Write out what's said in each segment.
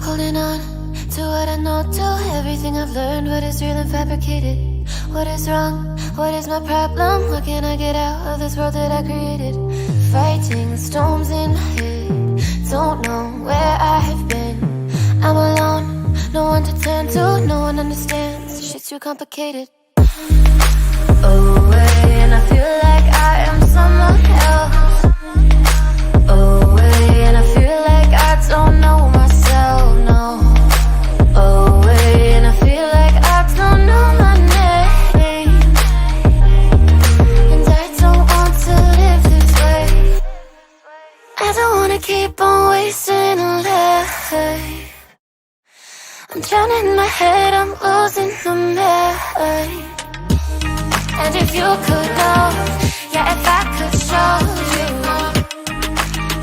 Holding on to what I know, to everything I've learned. What is real and fabricated? What is wrong? What is my problem? What can I get out of this world that I created? Fighting storms in my head, don't know where I have been. I'm alone, no one to turn to, no one understands. Shit's too complicated. Away, and I feel like I am someone else. Away, and I feel like I don't know myself, no. Away, and I feel like I don't know my name. And I don't want to live this way. I don't wanna keep on wasting a life. I'm drowning in my head, I'm losing the mind. And if you could know, yeah, if I could show you,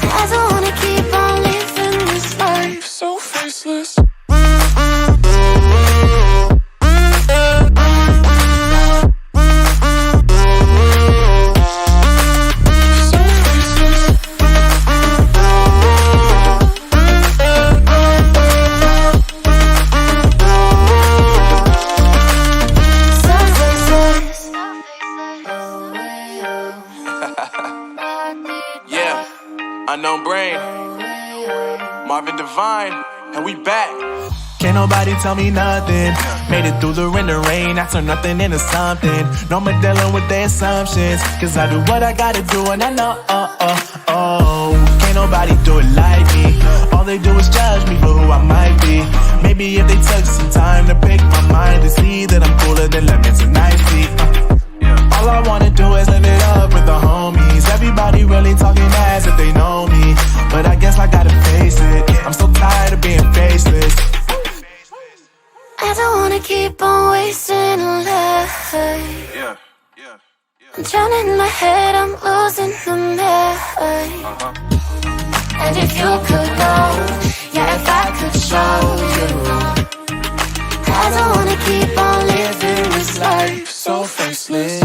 I don't wanna keep on living this life so faceless. Unknown brain, Marvin Divine, and we back. Can't nobody tell me nothing. Made it through the rain and rain, I turn nothing into something. No more dealing with their assumptions, cause I do what I gotta do and I know, can't nobody do it like me. All they do is judge me for who I might be. Maybe if they took some time to pick my mind and see that I'm cooler than lemons and iced tea. All I wanna do is live it up with the homies. Everybody really talking as if they know me, but I guess I gotta face it. I'm so tired of being faceless. I don't wanna keep on wasting a life. I'm drowning in my head, I'm losing the mind. And if you could know, yeah, if I could show you, I don't wanna keep on living this life so faceless.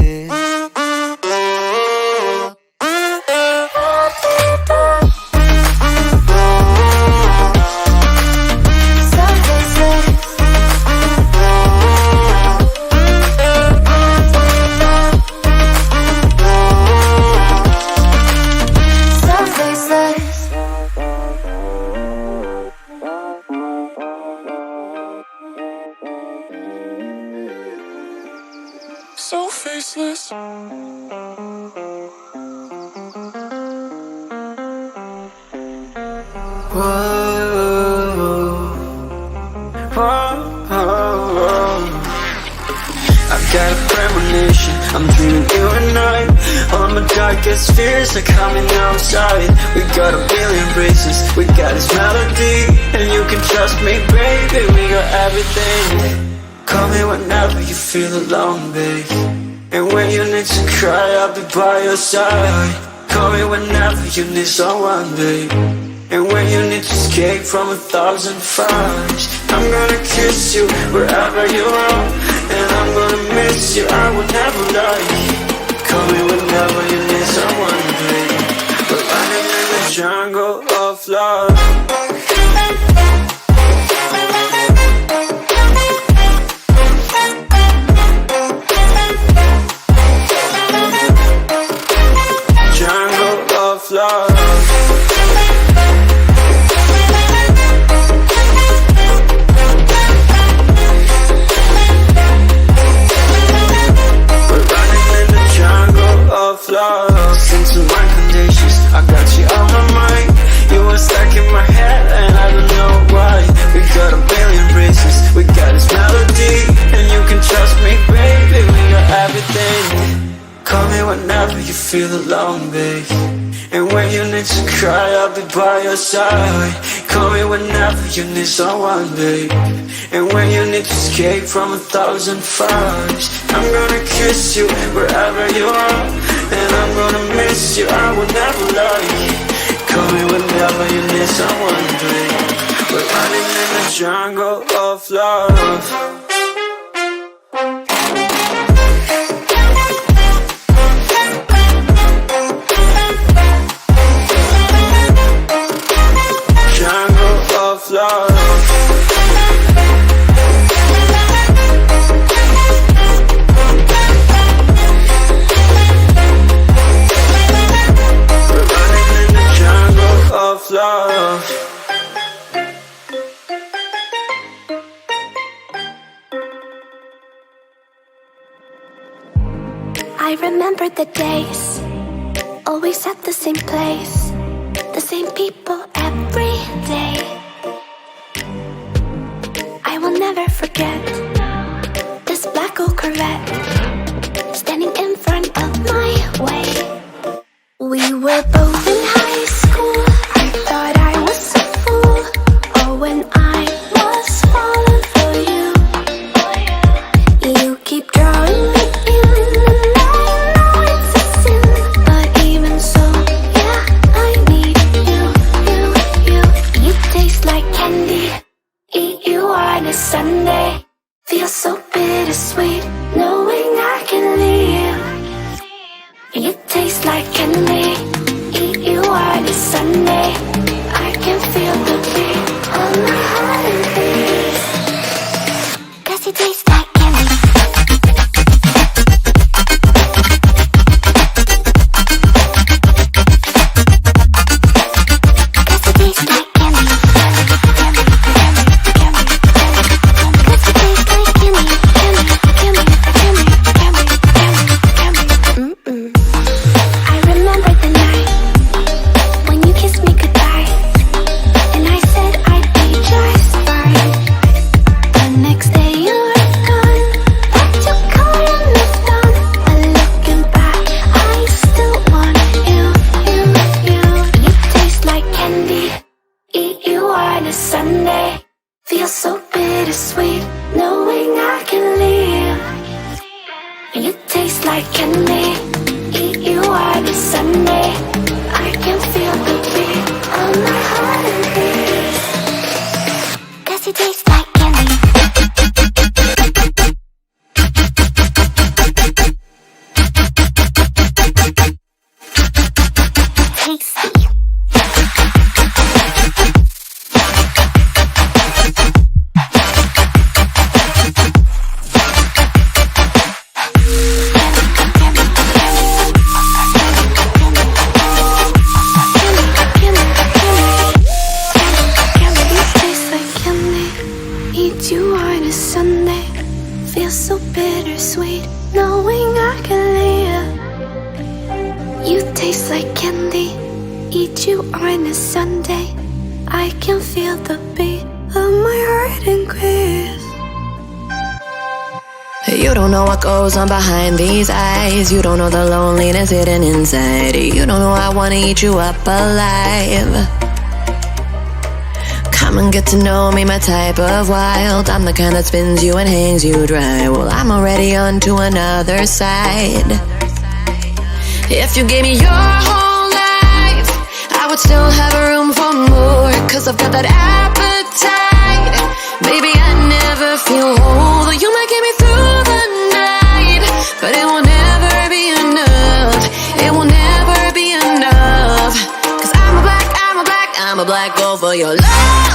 So faceless. I've got a premonition, I'm dreaming you and I. All my darkest fears are coming outside. We got a billion races, we got this melody, and you can trust me, baby, we got everything. Call me whenever you feel alone, babe. And when you need to cry, I'll be by your side. Call me whenever you need someone, babe. And when you need to escape from 1,000 fires, I'm gonna kiss you wherever you are. And I'm gonna miss you, I will never lie. Call me whenever you need someone, babe. We're running in the jungle of love. Love. We're running in the jungle of love. Since my conditions, I got you on my mind. You were stuck in my head and I don't know why. We got a billion races, we got this melody, and you can trust me, baby, we got everything. Call me whenever you feel alone, babe. And when you need to cry, I'll be by your side. Call me whenever you need someone, babe. And when you need to escape from 1,000 fires, I'm gonna kiss you wherever you are. And I'm gonna miss you, I will never lie. Call me whenever you need someone, babe. We're running in the jungle of love. Love. love. I remember the days, always at the same place, the same people every day. I will never forget this black old Corvette standing in front of my way. We were both in high school. I thought I was a fool. Oh, when I was falling for you. You keep drawing me in, and I know it's a sin, but even so, yeah, I need you. You taste like candy. Eat you on a Sunday. Feel so bittersweet, knowing I can leave. You taste like candy. Eat you on a Sunday. I can feel the beat on my heart and beat. 'Cause you taste like candy. Goes on behind these eyes. You don't know the loneliness hidden inside. You don't know I wanna eat you up alive. Come and get to know me, my type of wild. I'm the kind that spins you and hangs you dry. Well, I'm already on to another side. If you gave me your whole life, I would still have room for more. 'Cause I've got that appetite. Baby, I never feel whole. You might get me through the night, but it will never be enough. It will never be enough. 'Cause I'm a black girl for your love.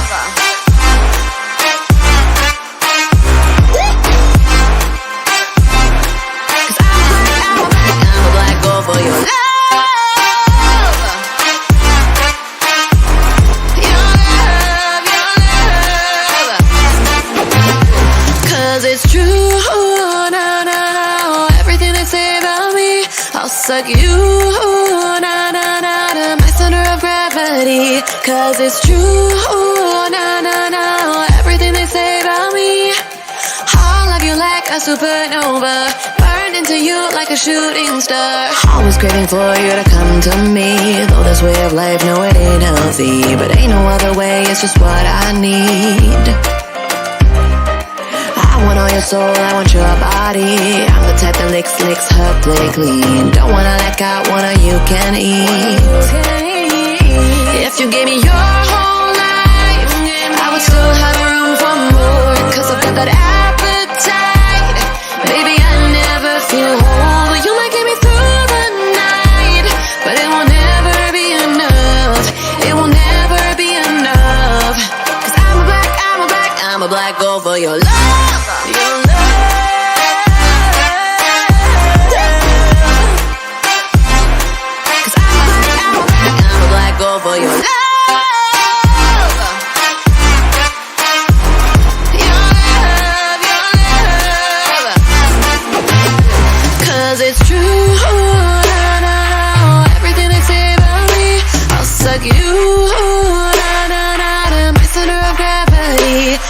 'Cause I'm a black girl for your love. It's true, no, everything they say about me, I'll suck you, no, my center of gravity. 'Cause it's true, no, everything they say about me, I'll love you like a supernova, burn into you like a shooting star. Always craving for you to come to me, though this way of life, no, it ain't healthy, but ain't no other way, it's just what I need. I want all your soul, I want your body. I'm the type that licks her plate clean. Don't wanna let go, wanna you can eat. If you gave me your whole life, I would still have room for more. 'Cause I've got that appetite. Baby, I never feel whole. You might get me through the night, but it will never be enough. It will never be enough. 'Cause I'm a black girl for your love. Your love. 'Cause I'm a black girl for your love.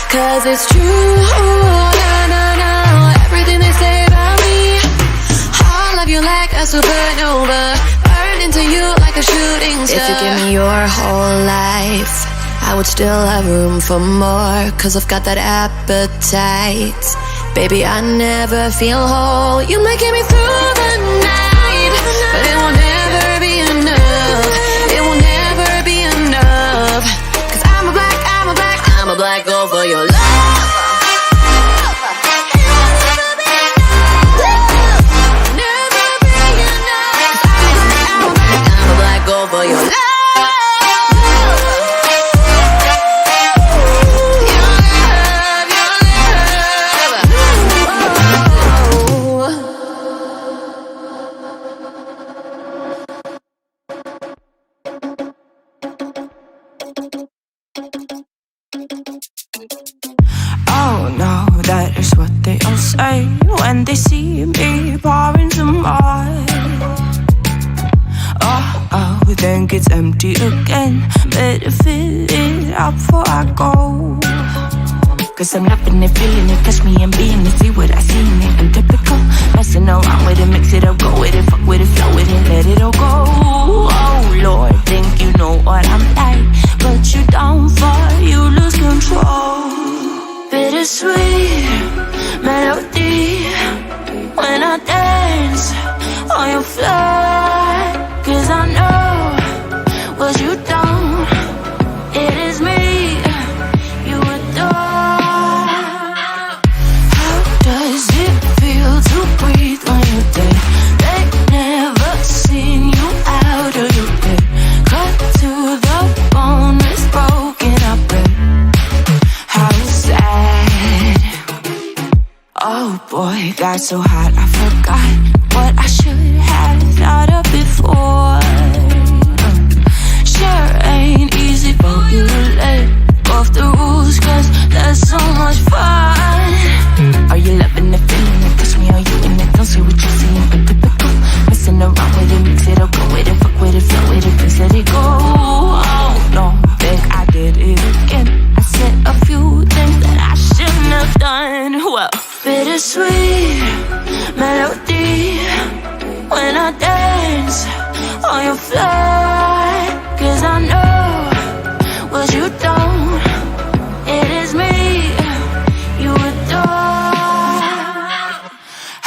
'cause it's true. No, everything they say about me. I'll love you like a supernova, burn into you like a shooting star. If you give me your whole life, I would still have room for more, 'cause I've got that appetite. Baby, I never feel whole. You might get me through the night, but it will never be enough. It will never be enough, 'cause I'm a black girl for your love. Never be enough, 'cause I'm a black girl for your love. That is what they all say when they see me pouring some more. Oh, then gets empty again. Better fill it up before I go. 'Cause I'm loving it, feeling it, touch me and being it. See what I see in it, I'm typical. Messing around with it, mix it up, go with it, fuck with it, flow with it, let it all go. Oh Lord, think you know what I'm like, but you don't fall, you lose control. Bittersweet melody when I dance on your floor. 'Cause I know what you don't, it is me you adore. How does it feel to breathe when you're dead? They never seen you out of your bed. Cut to the bone, it's broken up. How sad. Oh boy, got so hot I forgot what I should have thought of before. Sure ain't easy for you to let go of the rules, 'cause that's so much fun. Are you loving the feeling it? Touch me, are you in it? Don't see what you're seeing, but typical. Messing around with it, mix it up, go with it, fuck with it, flow with it, please let it go. Oh no, think I did it again. I said a few things that I shouldn't have done. Well, bittersweet melody when I dance on your floor. 'Cause I know what you don't, it is me you adore.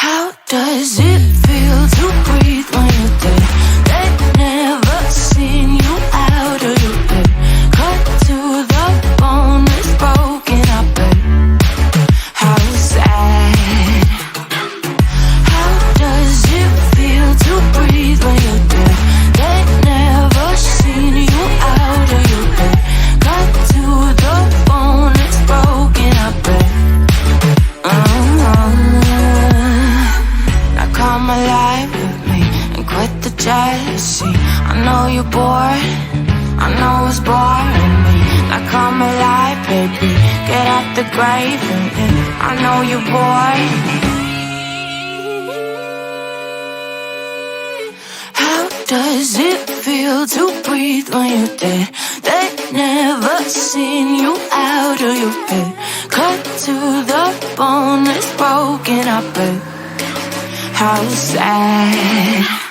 How does it feel to breathe when you're dead? They never seen you out of your bed. Cut to the bone, it's broken up. How sad. How does it feel to breathe when you're dead? They never seen you out of your bed. Cut to the bone, it's broken up. Now come alive with me and quit the jealousy. I know you're bored, I know it's boring me. Now come alive, baby, get out the grave and I know you're bored. How does it feel to breathe when you're dead? They never seen you out of your bed. Cut to the bone, it's broken up. How sad.